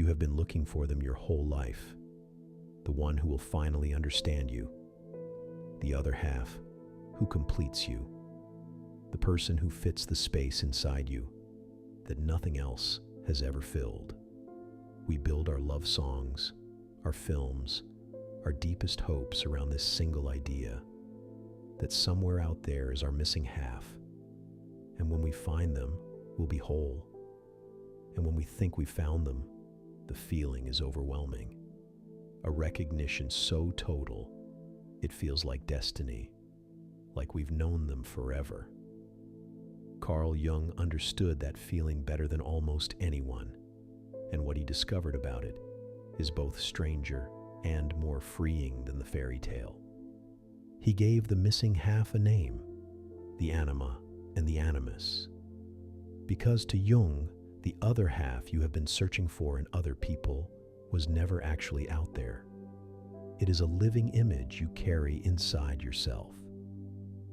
You have been looking for them your whole life. The one who will finally understand you. The other half, who completes you. The person who fits the space inside you that nothing else has ever filled. We build our love songs, our films, our deepest hopes around this single idea that somewhere out there is our missing half. And when we find them, we'll be whole. And when we think we found them, the feeling is overwhelming. A recognition so total, it feels like destiny, like we've known them forever. Carl Jung understood that feeling better than almost anyone, and what he discovered about it is both stranger and more freeing than the fairy tale. He gave the missing half a name, the Anima and the Animus, because to Jung, the other half you have been searching for in other people was never actually out there. It is a living image you carry inside yourself,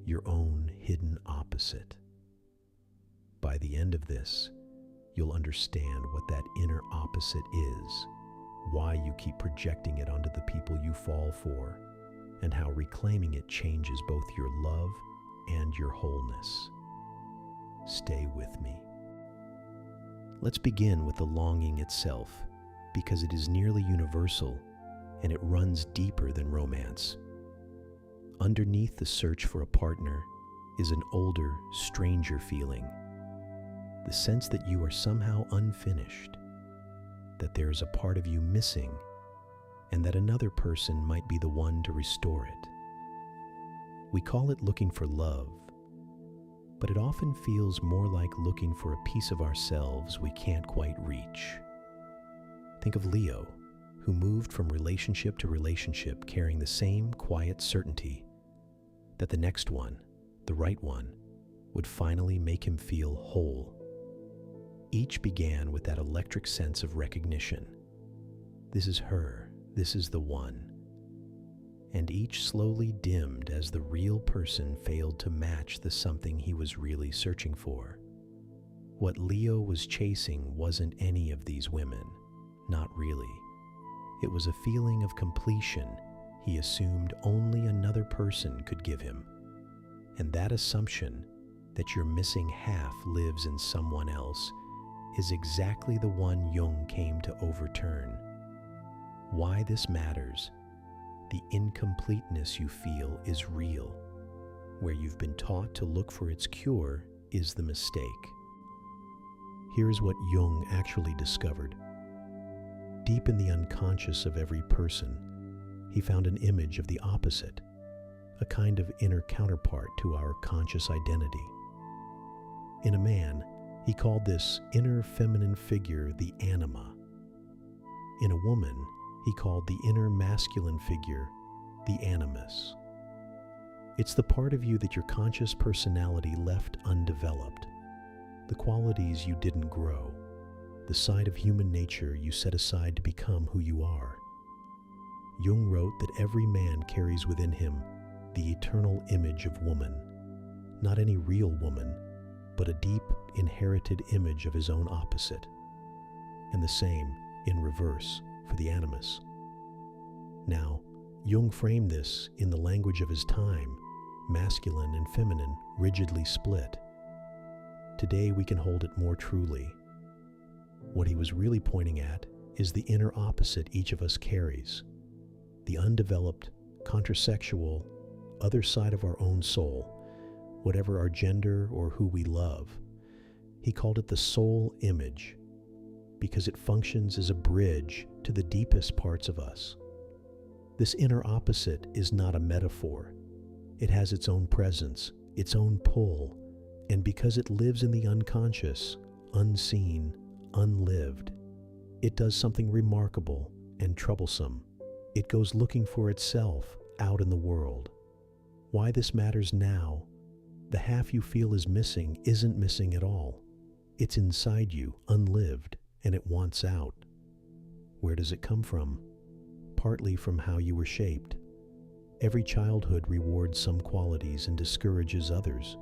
your own hidden opposite. By the end of this, you'll understand what that inner opposite is, why you keep projecting it onto the people you fall for, and how reclaiming it changes both your love and your wholeness. Stay with me. Let's begin with the longing itself, because it is nearly universal and it runs deeper than romance. Underneath the search for a partner is an older, stranger feeling. The sense that you are somehow unfinished, that there is a part of you missing, and that another person might be the one to restore it. We call it looking for love, but it often feels more like looking for a piece of ourselves we can't quite reach. Think of Leo, who moved from relationship to relationship carrying the same quiet certainty that the next one, the right one, would finally make him feel whole. Each began with that electric sense of recognition. This is her, this is the one. And each slowly dimmed as the real person failed to match the something he was really searching for. What Leo was chasing wasn't any of these women, not really. It was a feeling of completion he assumed only another person could give him. And that assumption that your missing half lives in someone else is exactly the one Jung came to overturn. Why this matters: the incompleteness you feel is real. Where you've been taught to look for its cure is the mistake. Here's what Jung actually discovered. Deep in the unconscious of every person, he found an image of the opposite, a kind of inner counterpart to our conscious identity. In a man, he called this inner feminine figure the anima. In a woman, he called the inner masculine figure the animus. It's the part of you that your conscious personality left undeveloped, the qualities you didn't grow, the side of human nature you set aside to become who you are. Jung wrote that every man carries within him the eternal image of woman, not any real woman, but a deep inherited image of his own opposite, and the same in reverse for the animus. Now, Jung framed this in the language of his time, masculine and feminine rigidly split. Today we can hold it more truly. What he was really pointing at is the inner opposite each of us carries, the undeveloped, contrasexual, other side of our own soul, whatever our gender or who we love. He called it the soul image because it functions as a bridge to the deepest parts of us. This inner opposite is not a metaphor. It has its own presence, its own pull, and because it lives in the unconscious, unseen, unlived, it does something remarkable and troublesome. It goes looking for itself out in the world. Why this matters now: the half you feel is missing isn't missing at all. It's inside you, unlived, and it wants out. Where does it come from? Partly from how you were shaped. Every childhood rewards some qualities and discourages others.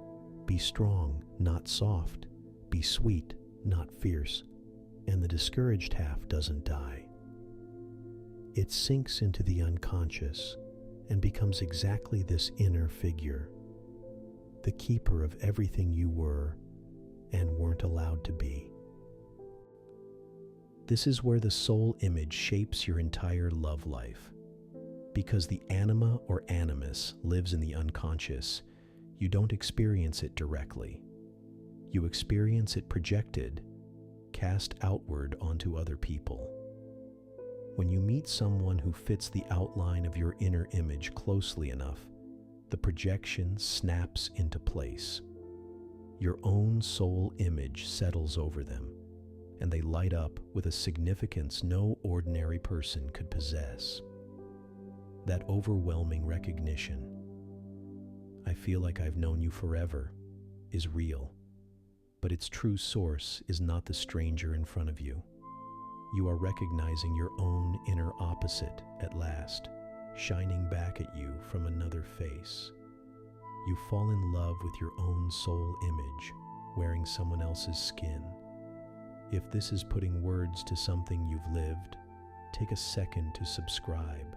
Be strong, not soft. Be sweet, not fierce. And the discouraged half doesn't die. It sinks into the unconscious and becomes exactly this inner figure, the keeper of everything you were and weren't allowed to be. This is where the soul image shapes your entire love life. Because the anima or animus lives in the unconscious, you don't experience it directly. You experience it projected, cast outward onto other people. When you meet someone who fits the outline of your inner image closely enough, the projection snaps into place. Your own soul image settles over them, and they light up with a significance no ordinary person could possess. That overwhelming recognition, "I feel like I've known you forever," is real, but its true source is not the stranger in front of you. You are recognizing your own inner opposite at last, shining back at you from another face. You fall in love with your own soul image, wearing someone else's skin. If this is putting words to something you've lived, take a second to subscribe.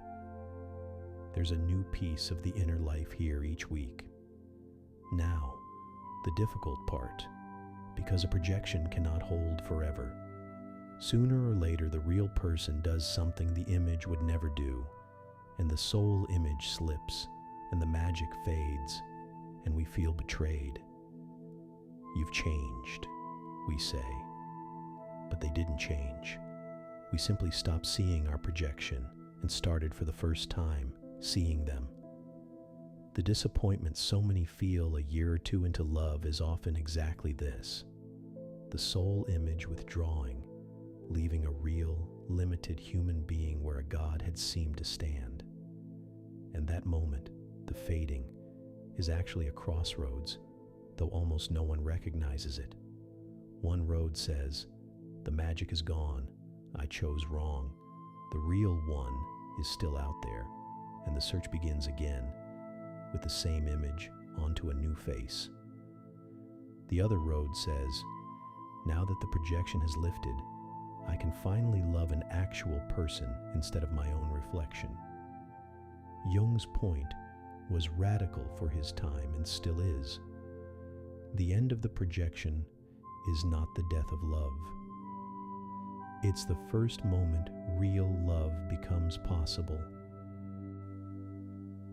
There's a new piece of the inner life here each week. Now, the difficult part, because a projection cannot hold forever. Sooner or later, the real person does something the image would never do, and the soul image slips, and the magic fades, and we feel betrayed. "You've changed," we say. But they didn't change. We simply stopped seeing our projection and started for the first time seeing them. The disappointment so many feel a year or two into love is often exactly this: the soul image withdrawing, leaving a real, limited human being where a god had seemed to stand. And that moment, the fading, is actually a crossroads, though almost no one recognizes it. One road says, "The magic is gone, I chose wrong." The real one is still out there, and the search begins again, with the same image onto a new face. The other road says, "Now that the projection has lifted, I can finally love an actual person instead of my own reflection." Jung's point was radical for his time and still is. The end of the projection is not the death of love. It's the first moment real love becomes possible.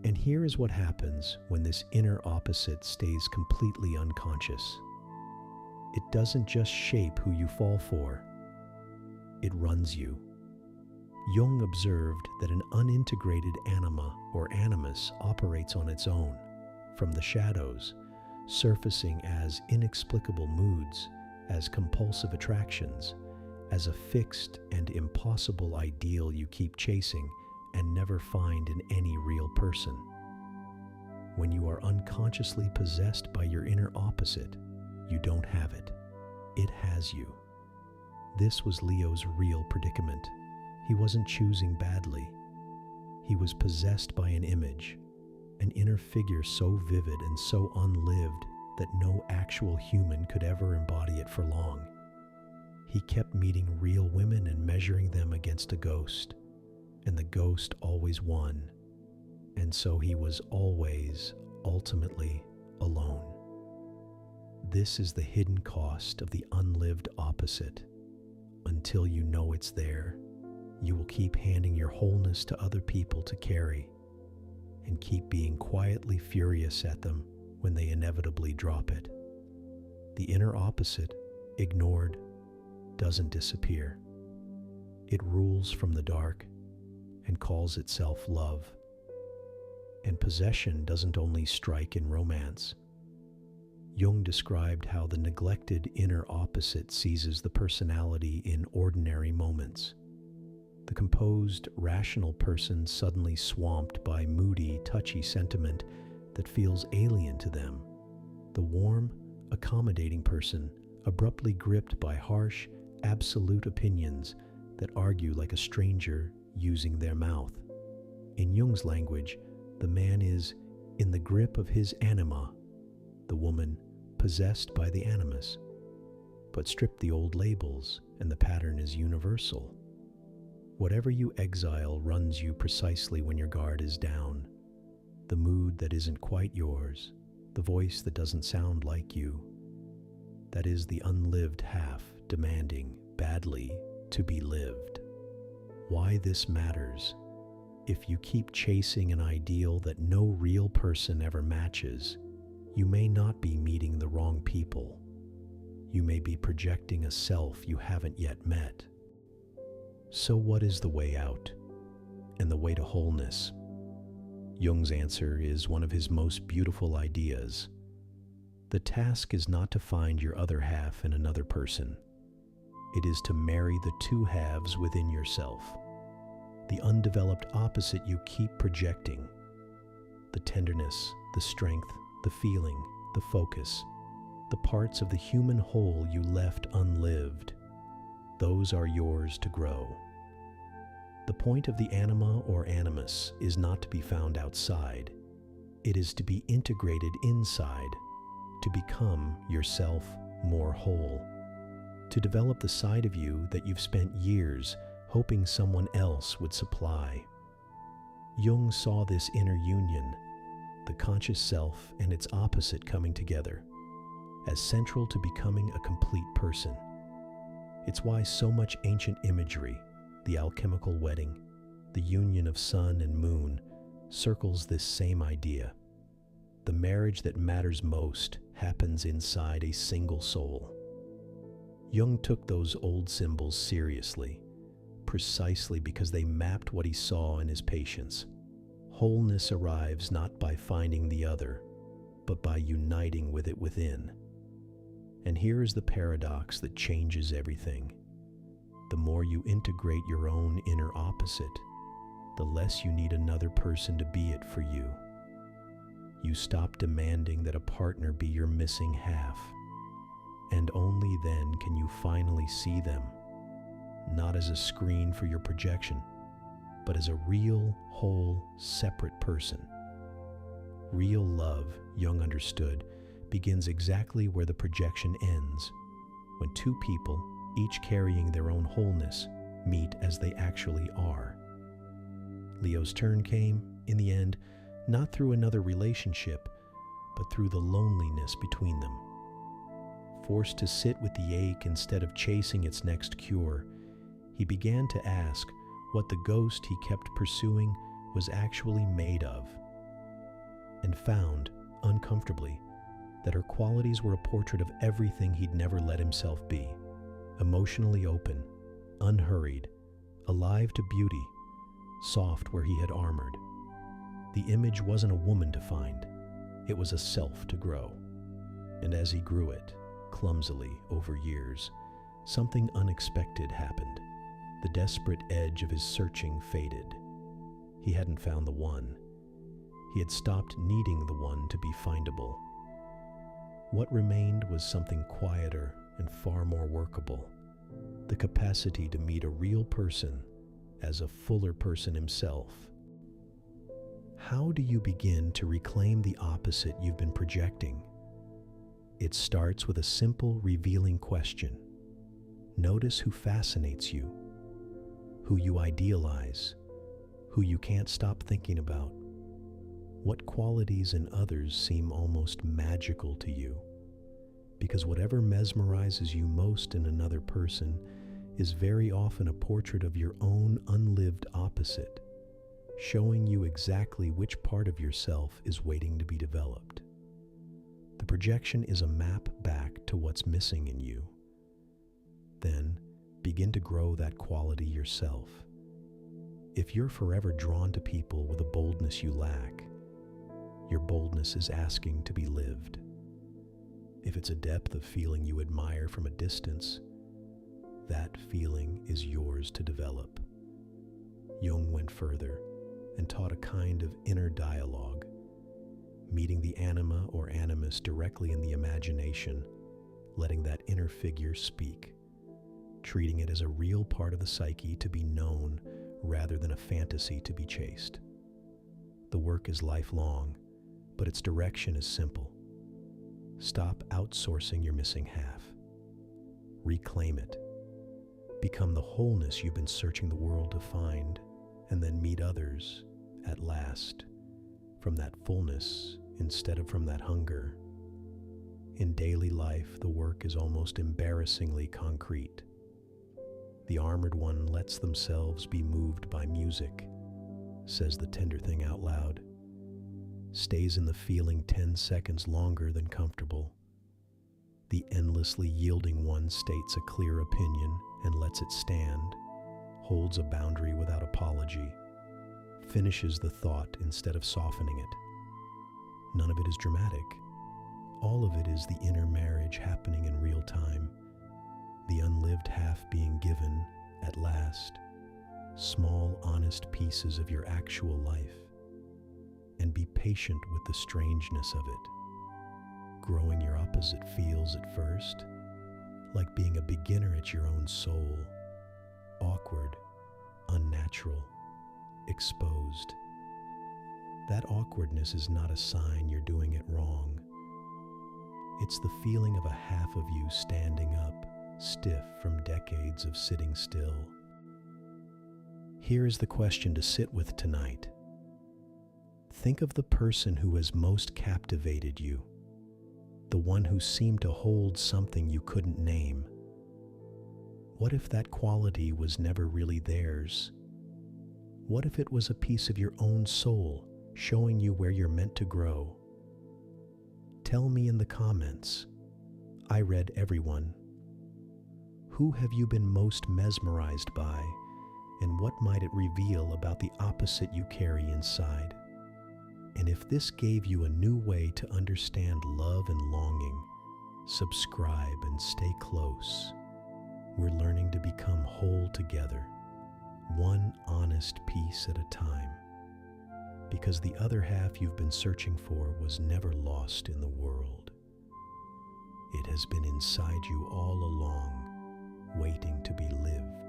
And here is what happens when this inner opposite stays completely unconscious. It doesn't just shape who you fall for, it runs you. Jung observed that an unintegrated anima or animus operates on its own, from the shadows, surfacing as inexplicable moods, as compulsive attractions, as a fixed and impossible ideal you keep chasing and never find in any real person. When you are unconsciously possessed by your inner opposite, you don't have it. It has you. This was Leo's real predicament. He wasn't choosing badly. He was possessed by an image, an inner figure so vivid and so unlived that no actual human could ever embody it for long. He kept meeting real women and measuring them against a ghost, and the ghost always won, and so he was always, ultimately, alone. This is the hidden cost of the unlived opposite. Until you know it's there, you will keep handing your wholeness to other people to carry, and keep being quietly furious at them when they inevitably drop it. The inner opposite, ignored, doesn't disappear. It rules from the dark and calls itself love. And possession doesn't only strike in romance. Jung described how the neglected inner opposite seizes the personality in ordinary moments. The composed, rational person suddenly swamped by moody, touchy sentiment that feels alien to them. The warm, accommodating person abruptly gripped by harsh, absolute opinions that argue like a stranger using their mouth. In Jung's language, the man is in the grip of his anima, the woman possessed by the animus. but strip the old labels, and the pattern is universal. Whatever you exile runs you precisely when your guard is down. The mood that isn't quite yours, the voice that doesn't sound like you. That is the unlived half demanding badly to be lived. Why this matters: if you keep chasing an ideal that no real person ever matches, you may not be meeting the wrong people. You may be projecting a self you haven't yet met. So what is the way out and the way to wholeness? Jung's answer is one of his most beautiful ideas. The task is not to find your other half in another person. It is to marry the two halves within yourself. The undeveloped opposite you keep projecting. The tenderness, the strength, the feeling, the focus, the parts of the human whole you left unlived. Those are yours to grow. The point of the anima or animus is not to be found outside. It is to be integrated inside, to become yourself more whole, to develop the side of you that you've spent years hoping someone else would supply. Jung saw this inner union, the conscious self and its opposite coming together, as central to becoming a complete person. It's why so much ancient imagery, the alchemical wedding, the union of sun and moon, circles this same idea. The marriage that matters most happens inside a single soul. Jung took those old symbols seriously, precisely because they mapped what he saw in his patients. Wholeness arrives not by finding the other, but by uniting with it within. And here is the paradox that changes everything. The more you integrate your own inner opposite, the less you need another person to be it for you. You stop demanding that a partner be your missing half, and only then can you finally see them, not as a screen for your projection, but as a real, whole, separate person. Real love, Jung understood, begins exactly where the projection ends, when two people, each carrying their own wholeness, meet as they actually are. Leo's turn came, in the end, not through another relationship, but through the loneliness between them. Forced to sit with the ache instead of chasing its next cure, he began to ask what the ghost he kept pursuing was actually made of, and found, uncomfortably, that her qualities were a portrait of everything he'd never let himself be. Emotionally open, unhurried, alive to beauty, soft where he had armored. The image wasn't a woman to find, it was a self to grow. And as he grew it, clumsily over years, something unexpected happened. The desperate edge of his searching faded. He hadn't found the one. He had stopped needing the one to be findable. What remained was something quieter and far more workable, the capacity to meet a real person as a fuller person himself. How do you begin to reclaim the opposite you've been projecting? It starts with a simple, revealing question. Notice who fascinates you, who you idealize, who you can't stop thinking about. What qualities in others seem almost magical to you? Because whatever mesmerizes you most in another person is very often a portrait of your own unlived opposite, showing you exactly which part of yourself is waiting to be developed. The projection is a map back to what's missing in you. Then, begin to grow that quality yourself. If you're forever drawn to people with a boldness you lack, your boldness is asking to be lived. If it's a depth of feeling you admire from a distance, that feeling is yours to develop. Jung went further and taught a kind of inner dialogue, meeting the anima or animus directly in the imagination, letting that inner figure speak, treating it as a real part of the psyche to be known rather than a fantasy to be chased. The work is lifelong, but its direction is simple. Stop outsourcing your missing half. Reclaim it. Become the wholeness you've been searching the world to find, and then meet others, at last, from that fullness instead of from that hunger. In daily life, the work is almost embarrassingly concrete. The armored one lets themselves be moved by music, says the tender thing out loud, stays in the feeling 10 seconds longer than comfortable. The endlessly yielding one states a clear opinion and lets it stand, holds a boundary without apology, finishes the thought instead of softening it. None of it is dramatic. All of it is the inner marriage happening in real time, the unlived half being given, at last, small, honest pieces of your actual life. And be patient with the strangeness of it. Growing your opposite feels at first like being a beginner at your own soul, awkward, unnatural, exposed. That awkwardness is not a sign you're doing it wrong. It's the feeling of a half of you standing up, stiff from decades of sitting still. Here is the question to sit with tonight. Think of the person who has most captivated you, the one who seemed to hold something you couldn't name. What if that quality was never really theirs? What if it was a piece of your own soul, showing you where you're meant to grow? Tell me in the comments. I read everyone. Who have you been most mesmerized by, and what might it reveal about the opposite you carry inside? And if this gave you a new way to understand love and longing, subscribe and stay close. We're learning to become whole together, one honest piece at a time. Because the other half you've been searching for was never lost in the world. It has been inside you all along, waiting to be lived.